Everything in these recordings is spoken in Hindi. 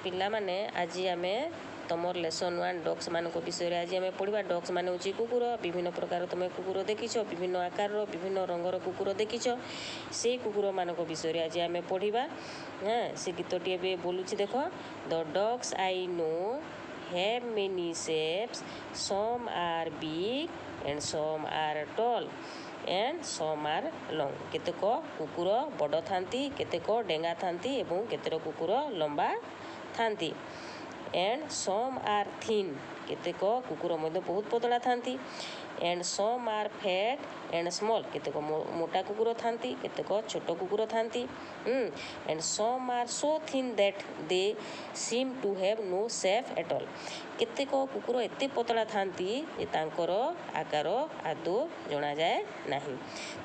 पिला माने आज आम तुमर लेसन 1 डग्स मान विषय आज आम पढ़ा। डग्स मान हूँ कुकुर। विभिन्न प्रकार तुम कुकुर देखीच, विभिन्न आकार विभिन्न रंगर कुकुर देखीच। से कुकुर मान विषय आज आम पढ़ा। हाँ, से गीतटी ए बोलूँ देख। The dogs I know have many shapes, some are big and some are tall and some are long. केतेक कुकुर बड़ थांती, केतेक डेंगा थांती एवं केतेक कुकुर लंबा थांती। एंड सम आर थिन, केतेक कुकुर मध्य बहुत पतला थांती। And some are fat and small, केतेक मोटा कुकुर थांती, केतेक छोट कुकुर थांती। And some are so thin that they seem to have no shape at all. केतेक कुकुर एते पतला थांती जे तांकर आकार आदौ जना जाए नहीं।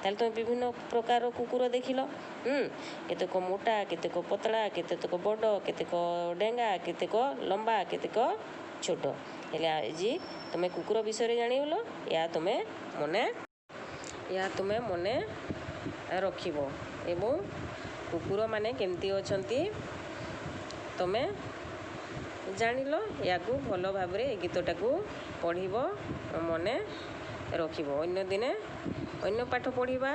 ताले तुम विभिन्न प्रकार कुकुर देखिल। केतेक मोटा, केतेक पतला, केतेक बड़, केतेक डेंगा, केतेक लंबा, केतेक छोट। हेले आज तुम कुकुर विषय जानिल। या तुमे मने रखिब एवं कुकुर माने केमती अछंती तुमे जानिल। या भल भाव गीतटा को पढ़िब, मने रखिब। अन्य दिने अन्य पाठ पढ़िबा।